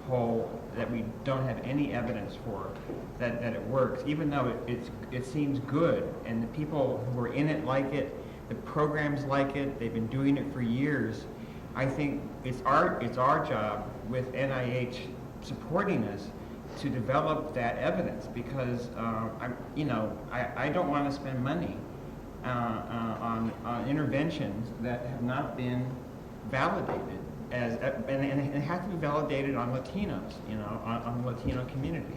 hole that we don't have any evidence for that it works, even though it seems good, and the people who are in it like it, the programs like it, they've been doing it for years. I think it's our job with NIH supporting us to develop that evidence, because I don't want to spend money on interventions that have not been validated and it has to be validated on Latinos, you know, on the Latino community,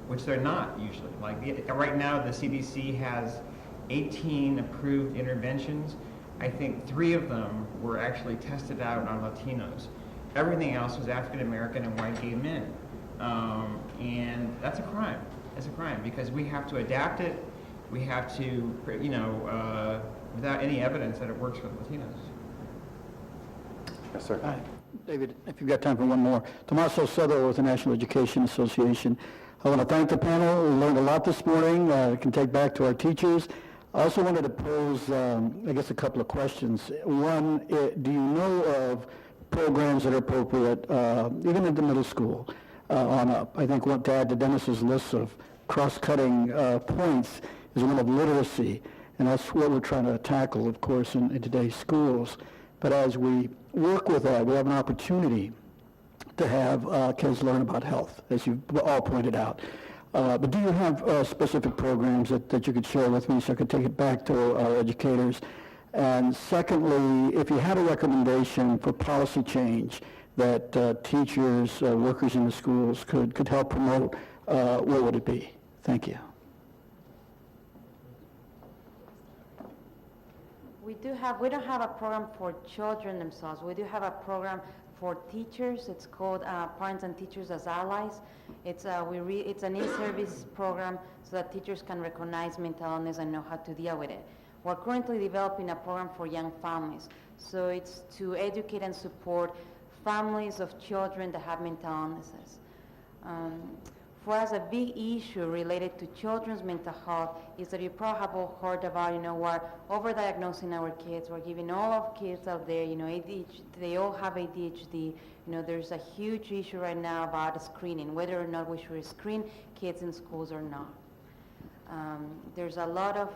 which they're not usually. Like right now, the CDC has 18 approved interventions. I think 3 of them were actually tested out on Latinos. Everything else was African American and white gay men, and that's a crime. It's a crime because we have to adapt it. We have to, you know, without any evidence that it works for Latinos. Yes, sir. Hi, David, if you've got time for one more. Tommaso Soto with the National Education Association. I want to thank the panel. We learned a lot this morning. We can take back to our teachers. I also wanted to pose, I guess, a couple of questions. One, do you know of programs that are appropriate, even at the middle school on up? I think what to add to Dennis's list of cross-cutting points is one of literacy, and that's what we're trying to tackle, of course, in today's schools. But as we work with that, we have an opportunity to have kids learn about health, as you all pointed out. But do you have specific programs that you could share with me so I could take it back to our educators? And secondly, if you had a recommendation for policy change that teachers, workers in the schools could help promote, what would it be? Thank you. We don't have a program for children themselves. We do have a program for teachers. It's called Parents and Teachers as Allies. It's an in-service program so that teachers can recognize mental illness and know how to deal with it. We're currently developing a program for young families. So it's to educate and support families of children that have mental illnesses. For us, a big issue related to children's mental health is that you probably have all heard about, we're overdiagnosing our kids. We're giving all of kids out there, ADHD, they all have ADHD. There's a huge issue right now about screening, whether or not we should screen kids in schools or not. There's a lot of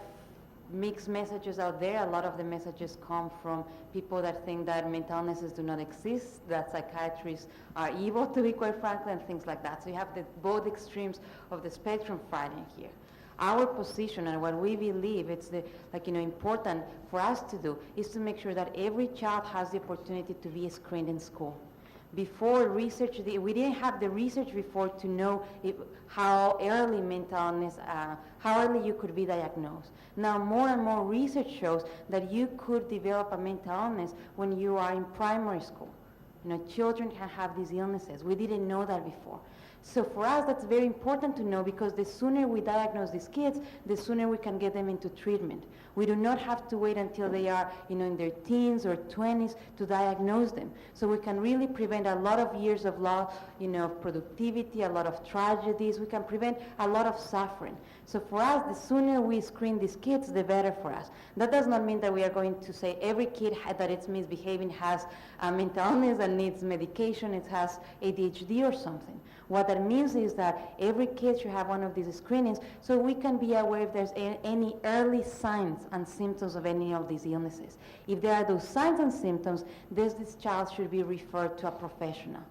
mixed messages out there. A lot of the messages come from people that think that mental illnesses do not exist, that psychiatrists are evil, to be quite frankly, and things like that. So you have both extremes of the spectrum fighting here. Our position and what we believe it's important for us to do is to make sure that every child has the opportunity to be screened in school. Before research, we didn't have the research before to know how early mental illness, how early you could be diagnosed. Now more and more research shows that you could develop a mental illness when you are in primary school. Children can have these illnesses. We didn't know that before. So for us, that's very important to know because the sooner we diagnose these kids, the sooner we can get them into treatment. We do not have to wait until they are, in their teens or 20s to diagnose them. So we can really prevent a lot of years of loss, of productivity, a lot of tragedies. We can prevent a lot of suffering. So for us, the sooner we screen these kids, the better for us. That does not mean that we are going to say every kid that is misbehaving has a mental illness and needs medication, it has ADHD or something. What that means is that every kid should have one of these screenings so we can be aware if there's any early signs and symptoms of any of these illnesses. If there are those signs and symptoms, this child should be referred to a professional.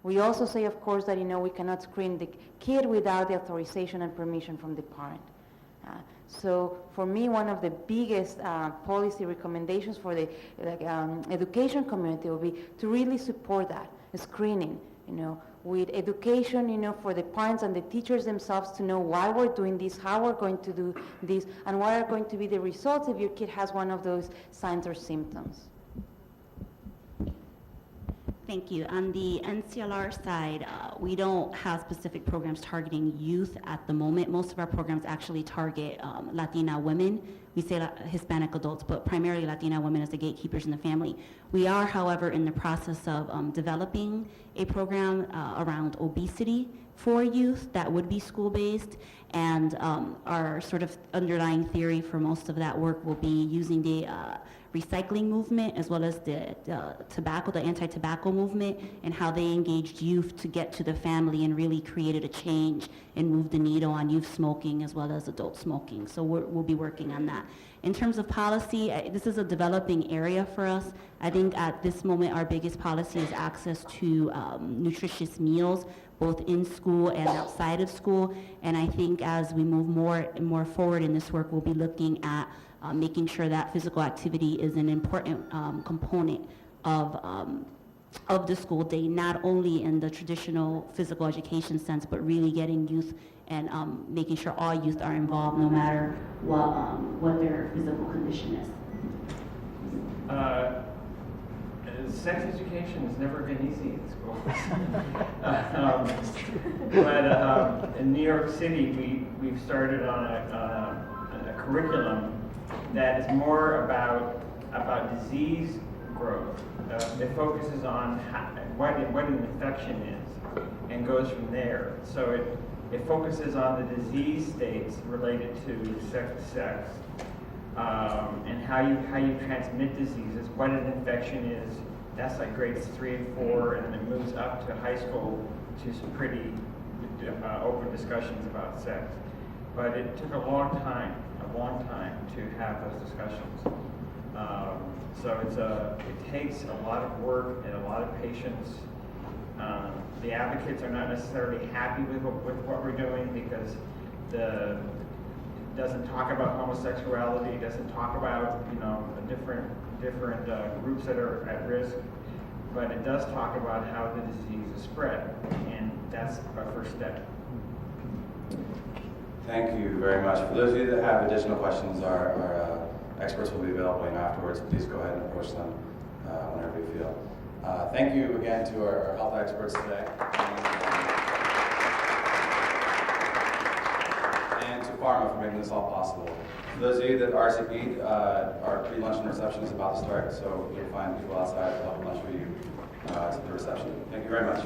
We also say, of course, that we cannot screen the kid without the authorization and permission from the parent. So for me, one of the biggest policy recommendations for the education community will be to really support that, screening, with education, for the parents and the teachers themselves to know why we're doing this, how we're going to do this, and what are going to be the results if your kid has one of those signs or symptoms. Thank you. On the NCLR side, we don't have specific programs targeting youth at the moment. Most of our programs actually target Latina women. We say Hispanic adults, but primarily Latina women as the gatekeepers in the family. We are, however, in the process of developing a program around obesity for youth that would be school-based, and our sort of underlying theory for most of that work will be using the recycling movement as well as the anti-tobacco movement, and how they engaged youth to get to the family and really created a change and moved the needle on youth smoking as well as adult smoking. So we'll be working on that. In terms of policy, this is a developing area for us. I think at this moment our biggest policy is access to nutritious meals, both in school and outside of school. And I think as we move more and more forward in this work, we'll be looking at making sure that physical activity is an important component of the school day, not only in the traditional physical education sense, but really getting youth and making sure all youth are involved no matter what their physical condition is. Sex education has never been easy in schools. But in New York City, we've started on a curriculum that is more about disease growth. It focuses on what an infection is and goes from there. So it focuses on the disease states related to sex, and how you transmit diseases, what an infection is. That's like grades 3 and 4, and then it moves up to high school to some pretty open discussions about sex. But it took a long time to have those discussions. So it takes a lot of work and a lot of patience. The advocates are not necessarily happy with what we're doing because it doesn't talk about homosexuality, it doesn't talk about the different groups that are at risk. but it does talk about how the disease is spread, and that's our first step. Thank you very much. For those of you that have additional questions, our experts will be available afterwards. Please go ahead and approach them whenever you feel. Thank you again to our health experts today. And to Pharma for making this all possible. For those of you that RSVP'd, our pre-luncheon reception is about to start, so you'll find people outside to help lunch for you at the reception. Thank you very much.